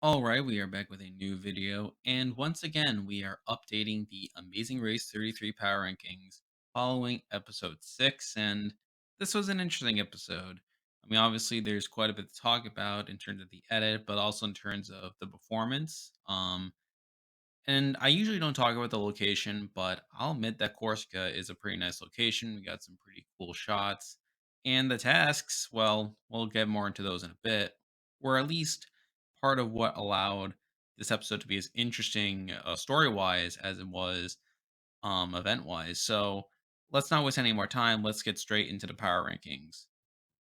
All right, we are back with a new video, and once again, we are updating the Amazing Race 33 Power Rankings following episode 6. And this was an interesting episode. I mean, obviously, there's quite a bit to talk about in terms of the edit, but also in terms of the performance. And I usually don't talk about the location, but I'll admit that Corsica is a pretty nice location. We got some pretty cool shots. And the tasks, well, we'll get more into those in a bit, were at least part of what allowed this episode to be as interesting story wise as it was event wise. So let's not waste any more time. Let's get straight into the power rankings.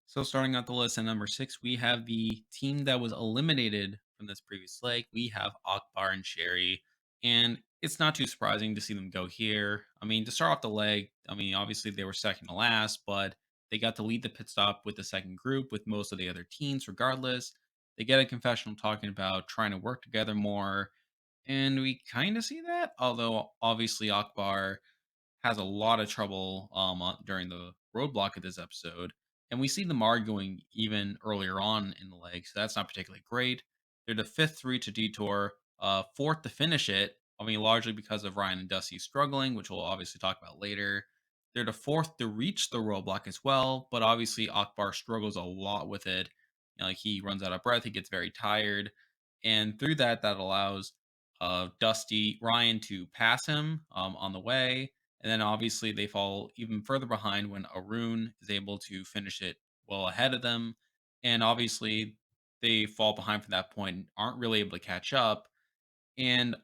So starting out the list at number 6, we have the team that was eliminated from this previous leg. We have Akbar and Sheri, and it's not too surprising to see them go here. I mean, to start off the leg, I mean, obviously they were second to last, but they got to lead the pit stop with the second group with most of the other teams regardless. They get a confessional talking about trying to work together more, and we kind of see that, although obviously Akbar has a lot of trouble during the roadblock of this episode. And we see them arguing even earlier on in the leg, so that's not particularly great. They're the fifth to reach a detour, fourth to finish it. I mean, largely because of Ryan and Dusty struggling, which we'll obviously talk about later. They're the fourth to reach the roadblock as well, but obviously Akbar struggles a lot with it. Like he runs out of breath, he gets very tired, and through that, that allows Dusty Ryan to pass him on the way, and then obviously they fall even further behind when Arun is able to finish it well ahead of them. And obviously they fall behind from that point and aren't really able to catch up. And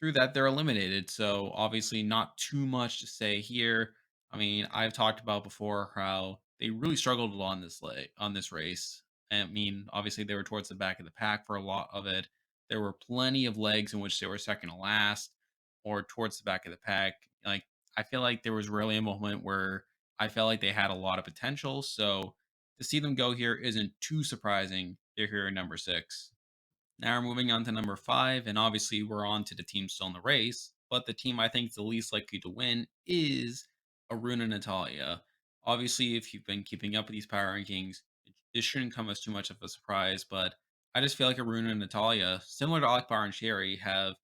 through that, they're eliminated. So obviously, not too much to say here. I mean, I've talked about before how they really struggled on this race. I mean, obviously, they were towards the back of the pack for a lot of it. There were plenty of legs in which they were second to last or towards the back of the pack. Like, I feel like there was really a moment where I felt like they had a lot of potential. So to see them go here isn't too surprising. They're here at number 6. Now we're moving on to number 5, and obviously we're on to the team still in the race, but the team I think is the least likely to win is Arun and Natalia. Obviously, if you've been keeping up with these power rankings, this shouldn't come as too much of a surprise, but I just feel like Arun and Natalia, similar to Akbar and Sherry, have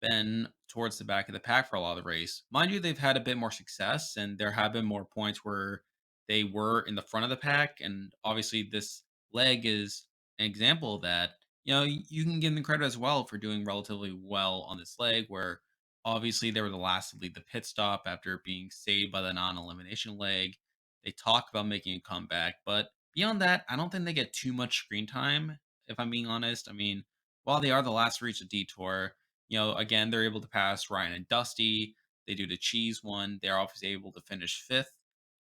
been towards the back of the pack for a lot of the race. Mind you, they've had a bit more success, and there have been more points where they were in the front of the pack. And obviously, this leg is an example of that. You can give them credit as well for doing relatively well on this leg, where obviously they were the last to lead the pit stop after being saved by the non elimination leg. They talk about making a comeback, but beyond that, I don't think they get too much screen time, if I'm being honest. I mean, while they are the last to reach a detour, again, they're able to pass Ryan and Dusty. They do the cheese one. They're obviously able to finish fifth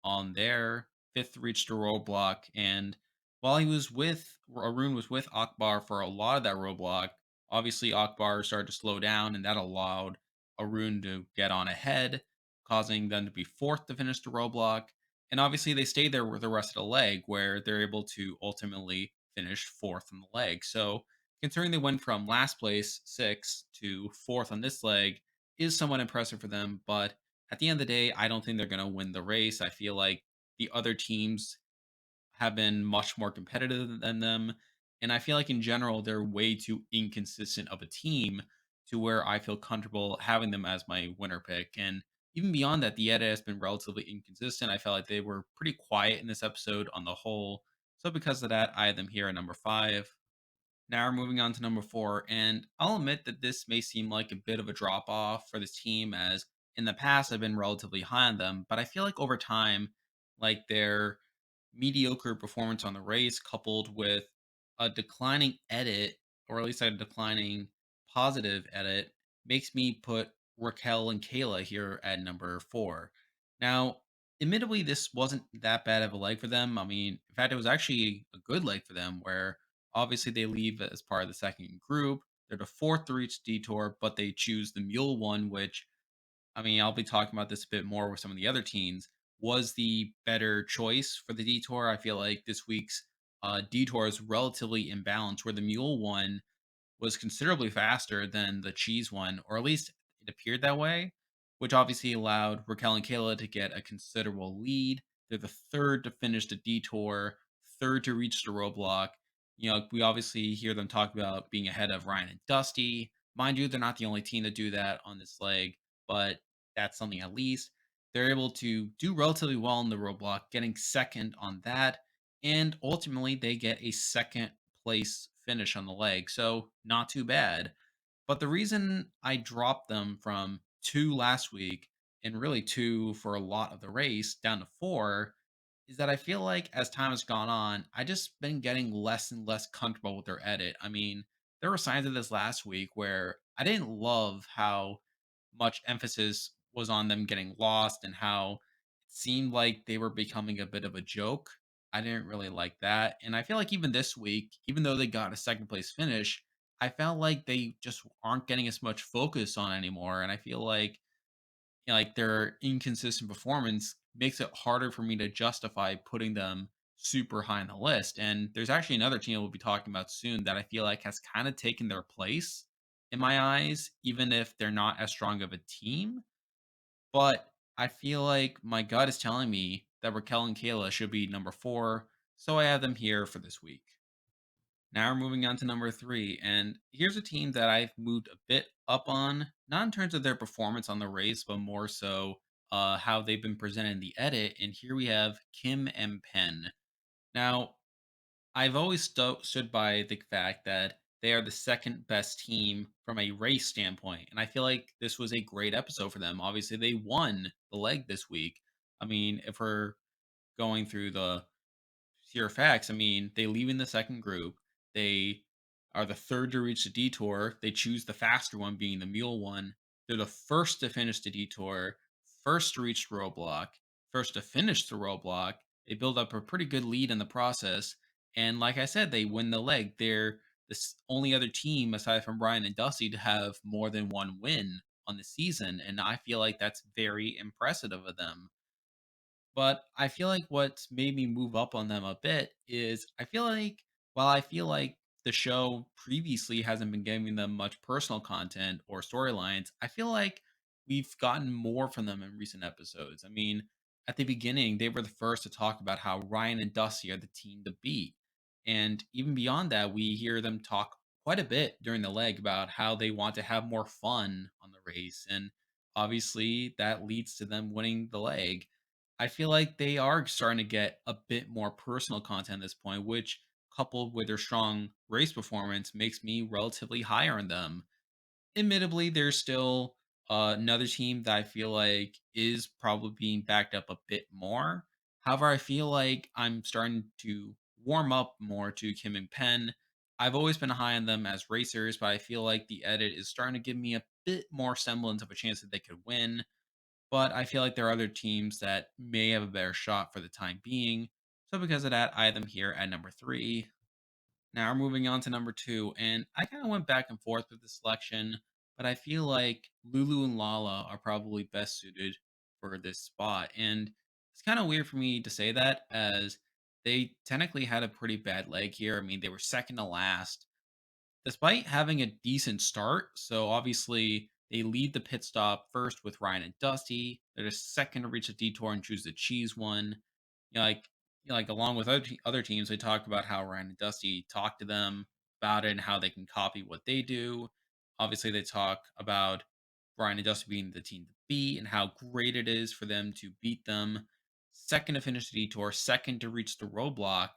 on their fifth reached a roadblock. And while he was with Arun was with Akbar for a lot of that roadblock, obviously Akbar started to slow down, and that allowed Arun to get on ahead, causing them to be fourth to finish the roadblock. And obviously they stayed there with the rest of the leg, where they're able to ultimately finish fourth in the leg. So considering they went from last place six to fourth on this leg is somewhat impressive for them, but at the end of the day, I don't think they're going to win the race. I feel like the other teams have been much more competitive than them. And I feel like in general, they're way too inconsistent of a team to where I feel comfortable having them as my winner pick. And even beyond that, the edit has been relatively inconsistent. I felt like they were pretty quiet in this episode on the whole. So because of that, I have them here at number 5. Now we're moving on to number 4, and I'll admit that this may seem like a bit of a drop off for this team, as in the past I've been relatively high on them, but I feel like over time, like their mediocre performance on the race coupled with a declining edit, or at least a declining positive edit, makes me put Raquel and Cayla here at number 4. Now, admittedly, this wasn't that bad of a leg for them. I mean, in fact, it was actually a good leg for them where obviously they leave as part of the second group. They're the fourth to reach detour, but they choose the mule one, which I mean, I'll be talking about this a bit more with some of the other teams, was the better choice for the detour. I feel like this week's detour is relatively imbalanced, where the mule one was considerably faster than the cheese one, or at least it appeared that way, which obviously allowed Raquel and Kayla to get a considerable lead. They're the third to finish the detour, third to reach the roadblock. We obviously hear them talk about being ahead of Ryan and Dusty. Mind you, they're not the only team to do that on this leg, but that's something at least. They're able to do relatively well in the roadblock, getting second on that. And ultimately, they get a second place finish on the leg. So, not too bad. But the reason I dropped them from two last week and really two for a lot of the race down to four is that I feel like as time has gone on, I just been getting less and less comfortable with their edit. I mean, there were signs of this last week where I didn't love how much emphasis was on them getting lost and how it seemed like they were becoming a bit of a joke. I didn't really like that. And I feel like even this week, even though they got a second place finish, I felt like they just aren't getting as much focus on anymore. And I feel like their inconsistent performance makes it harder for me to justify putting them super high on the list. And there's actually another team we'll be talking about soon that I feel like has kind of taken their place in my eyes, even if they're not as strong of a team. But I feel like my gut is telling me that Raquel and Kayla should be number four. So I have them here for this week. Now we're moving on to number three. And here's a team that I've moved a bit up on, not in terms of their performance on the race, but more so how they've been presented in the edit. And here we have Kim and Penn. Now, I've always stood by the fact that they are the second best team from a race standpoint. And I feel like this was a great episode for them. Obviously, they won the leg this week. I mean, if we're going through the pure facts. I mean, they leave in the second group. They are the third to reach the detour. They choose the faster one, being the mule one. They're the first to finish the detour, first to reach the roadblock, first to finish the roadblock. They build up a pretty good lead in the process. And like I said, they win the leg. They're the only other team aside from Brian and Dusty to have more than one win on the season. And I feel like that's very impressive of them. But I feel like what's made me move up on them a bit is I feel like while I feel like the show previously hasn't been giving them much personal content or storylines, I feel like we've gotten more from them in recent episodes. I mean, at the beginning, they were the first to talk about how Ryan and Dusty are the team to beat. And even beyond that, we hear them talk quite a bit during the leg about how they want to have more fun on the race. And obviously, that leads to them winning the leg. I feel like they are starting to get a bit more personal content at this point, which coupled with their strong race performance makes me relatively higher on them. Admittedly, there's still another team that I feel like is probably being backed up a bit more. However, I feel like I'm starting to warm up more to Kim and Penn. I've always been high on them as racers, but I feel like the edit is starting to give me a bit more semblance of a chance that they could win, but I feel like there are other teams that may have a better shot for the time being. So because of that, I have them here at number three. Now we're moving on to number two, and I kind of went back and forth with the selection, but I feel like Lulu and Lala are probably best suited for this spot. And it's kind of weird for me to say that as they technically had a pretty bad leg here. I mean, they were second to last despite having a decent start. So obviously they lead the pit stop first with Ryan and Dusty. They're the second to reach the detour and choose the cheese one. Like along with other teams, they talk about how Ryan and Dusty talk to them about it and how they can copy what they do. Obviously, they talk about Ryan and Dusty being the team to beat and how great it is for them to beat them. Second to finish the detour, second to reach the roadblock.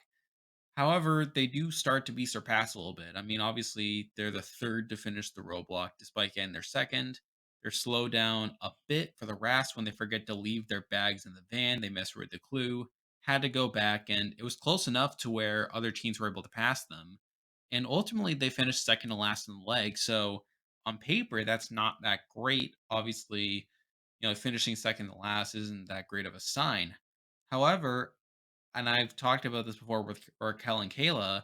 However, they do start to be surpassed a little bit. I mean, obviously, they're the third to finish the roadblock despite getting their second. They're slowed down a bit for the rest when they forget to leave their bags in the van. They misread the clue, had to go back, and it was close enough to where other teams were able to pass them. And ultimately, they finished second to last in the leg. So, on paper, that's not that great. Obviously, finishing second to last isn't that great of a sign. However, and I've talked about this before with Raquel and Kayla,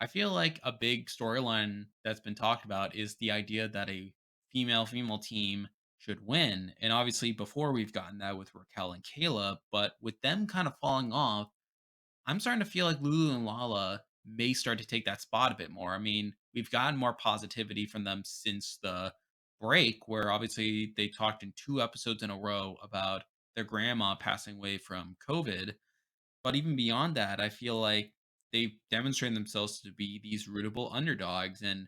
I feel like a big storyline that's been talked about is the idea that a female team should win. And obviously, before we've gotten that with Raquel and Kayla, but with them kind of falling off, I'm starting to feel like Lulu and Lala may start to take that spot a bit more. I mean, we've gotten more positivity from them since the break, where obviously they talked in two episodes in a row about their grandma passing away from COVID, but even beyond that, I feel like they've demonstrated themselves to be these rootable underdogs. And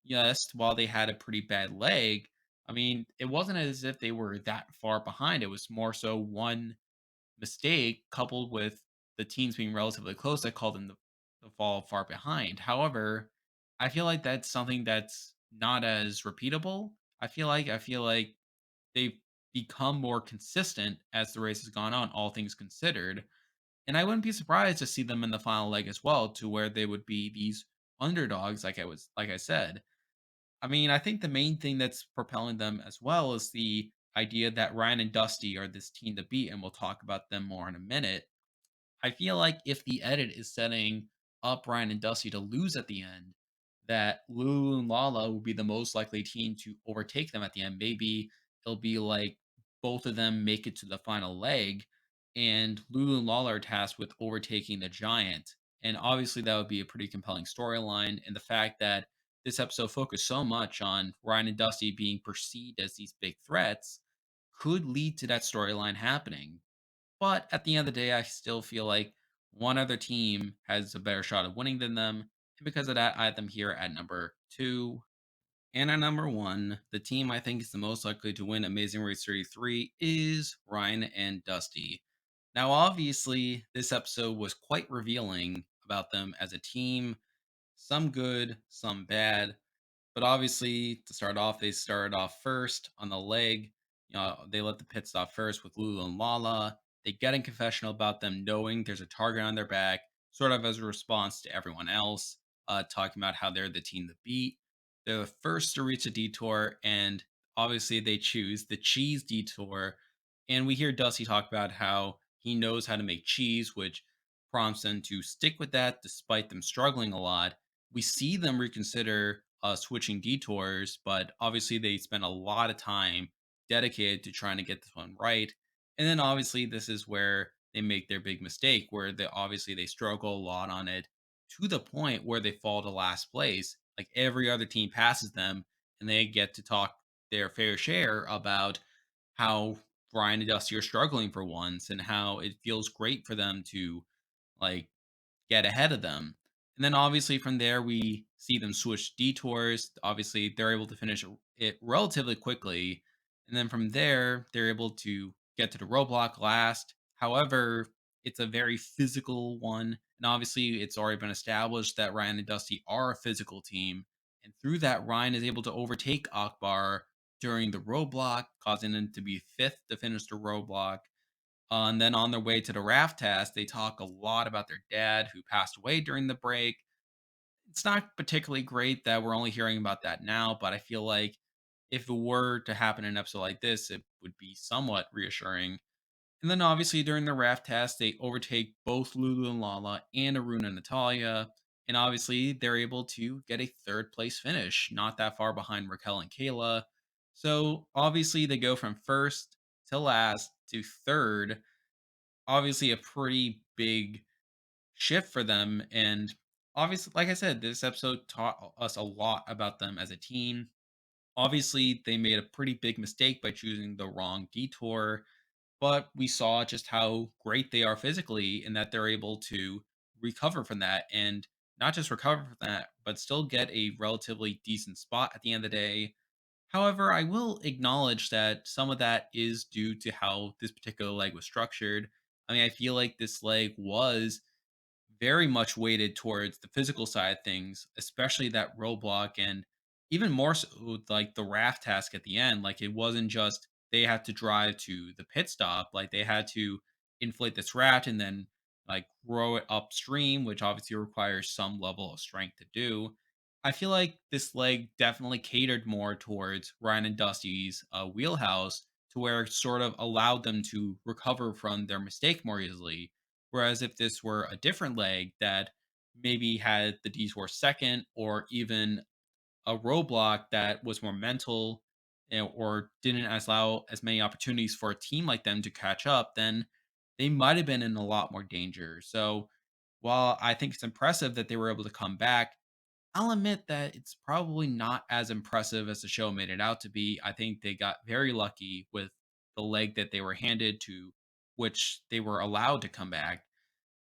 yes, while they had a pretty bad leg, I mean, it wasn't as if they were that far behind. It was more so one mistake coupled with the teams being relatively close that called them to fall far behind. However, I feel like that's something that's not as repeatable. I feel like they've become more consistent as the race has gone on, all things considered. And I wouldn't be surprised to see them in the final leg as well, to where they would be these underdogs, like I said. I mean, I think the main thing that's propelling them as well is the idea that Ryan and Dusty are this team to beat, and we'll talk about them more in a minute. I feel like if the edit is setting up Ryan and Dusty to lose at the end, that Lulu and Lala will be the most likely team to overtake them at the end. Maybe it'll be like both of them make it to the final leg, and Lulu and Lala are tasked with overtaking the giant. And obviously, that would be a pretty compelling storyline. And the fact that this episode focused so much on Ryan and Dusty being perceived as these big threats could lead to that storyline happening. But at the end of the day, I still feel like one other team has a better shot of winning than them. And because of that, I have them here at number two. And at number one, the team I think is the most likely to win Amazing Race 33 is Ryan and Dusty. Now, obviously, this episode was quite revealing about them as a team, some good, some bad. But obviously, to start off, they started off first on the leg. They let the pit stop first with Lulu and Lala. They get in confessional about them knowing there's a target on their back, sort of as a response to everyone else, talking about how they're the team to beat. They're the first to reach a detour, and obviously they choose the cheese detour. And we hear Dusty talk about how he knows how to make cheese, which prompts them to stick with that despite them struggling a lot. We see them reconsider switching detours, but obviously they spend a lot of time dedicated to trying to get this one right. And then obviously this is where they make their big mistake, where they struggle a lot on it to the point where they fall to last place. Like every other team passes them, and they get to talk their fair share about how Brian and Dusty are struggling for once, and how it feels great for them to like get ahead of them. And then obviously from there, we see them switch detours. Obviously, they're able to finish it relatively quickly. And then from there, they're able to get to the roadblock last. However, it's a very physical one. And obviously, it's already been established that Ryan and Dusty are a physical team. And through that, Ryan is able to overtake Akbar during the roadblock, causing him to be fifth to finish the roadblock. And then on their way to the raft test, they talk a lot about their dad who passed away during the break. It's not particularly great that we're only hearing about that now, but I feel like if it were to happen in an episode like this, it would be somewhat reassuring. And then obviously during the raft test, they overtake both Lulu and Lala and Arun and Natalia. And obviously they're able to get a third place finish, not that far behind Raquel and Cayla. So obviously they go from first to last to third, obviously a pretty big shift for them. And obviously, like I said, this episode taught us a lot about them as a team. Obviously, they made a pretty big mistake by choosing the wrong detour, but we saw just how great they are physically and that they're able to recover from that, and not just recover from that, but still get a relatively decent spot at the end of the day. However, I will acknowledge that some of that is due to how this particular leg was structured. I mean, I feel like this leg was very much weighted towards the physical side of things, especially that roadblock, and even more so with, like the raft task at the end. Like it wasn't just they had to drive to the pit stop, like they had to inflate this raft and then like row it upstream, which obviously requires some level of strength to do. I feel like this leg definitely catered more towards Ryan and Dusty's wheelhouse, to where it sort of allowed them to recover from their mistake more easily. Whereas if this were a different leg that maybe had the detour second, or even a roadblock that was more mental, or didn't allow as many opportunities for a team like them to catch up, then they might have been in a lot more danger. So while I think it's impressive that they were able to come back, I'll admit that it's probably not as impressive as the show made it out to be. I think they got very lucky with the leg that they were handed, to which they were allowed to come back.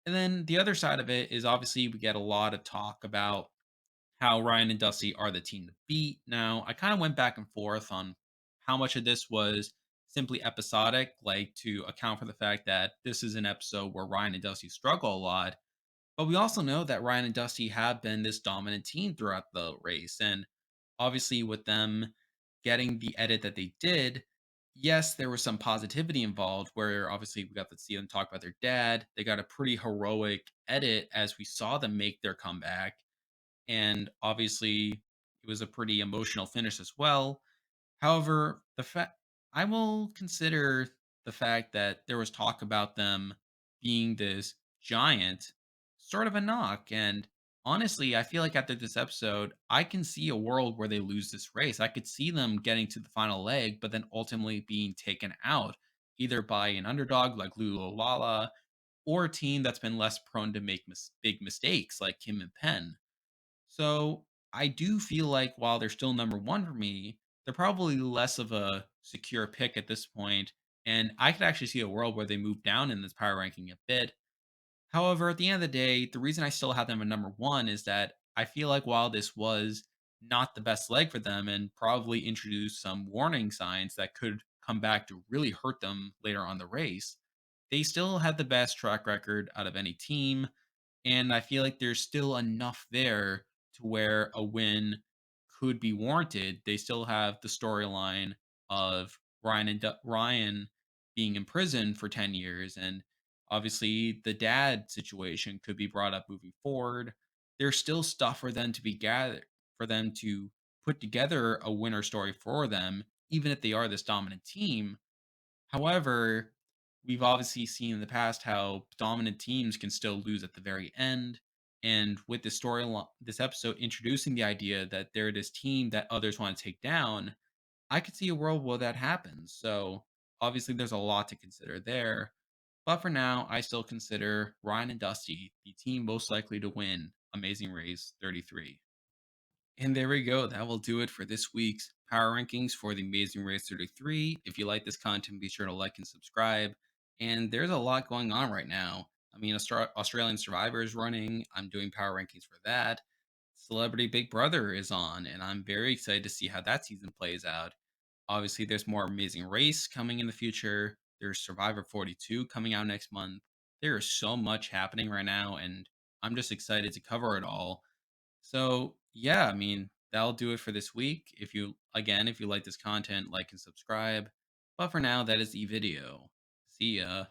And then the other side of it is obviously we get a lot of talk about how Ryan and Dusty are the team to beat. Now, I kind of went back and forth on how much of this was simply episodic, like to account for the fact that this is an episode where Ryan and Dusty struggle a lot. But we also know that Ryan and Dusty have been this dominant team throughout the race. And obviously, with them getting the edit that they did, yes, there was some positivity involved where obviously we got to see them talk about their dad. They got a pretty heroic edit as we saw them make their comeback. And obviously, it was a pretty emotional finish as well. However, the fact I will consider the fact that there was talk about them being this giant sort of a knock. And honestly, I feel like after this episode, I can see a world where they lose this race. I could see them getting to the final leg, but then ultimately being taken out either by an underdog like Lulu and Lala or a team that's been less prone to make big mistakes like Kim and Penn. So I do feel like while they're still number one for me, they're probably less of a secure pick at this point, and I could actually see a world where they move down in this power ranking a bit. However, at the end of the day, the reason I still have them at number one is that I feel like while this was not the best leg for them and probably introduced some warning signs that could come back to really hurt them later on the race, they still had the best track record out of any team, and I feel like there's still enough there to where a win could be warranted. They still have the storyline of Ryan being in prison for 10 years, and obviously the dad situation could be brought up moving forward. There's still stuff for them to be gathered, for them to put together a winner story for them, even if they are this dominant team. However, we've obviously seen in the past how dominant teams can still lose at the very end. And with this story, this episode introducing the idea that they're this team that others want to take down, I could see a world where that happens. So obviously, there's a lot to consider there. But for now, I still consider Ryan and Dusty the team most likely to win Amazing Race 33. And there we go. That will do it for this week's power rankings for the Amazing Race 33. If you like this content, be sure to like and subscribe. And there's a lot going on right now. I mean, Australian Survivor is running. I'm doing power rankings for that. Celebrity Big Brother is on, and I'm very excited to see how that season plays out. Obviously, there's more Amazing Race coming in the future. There's Survivor 42 coming out next month. There is so much happening right now, and I'm just excited to cover it all. So, yeah, I mean, that'll do it for this week. If you like this content, like and subscribe. But for now, that is the video. See ya.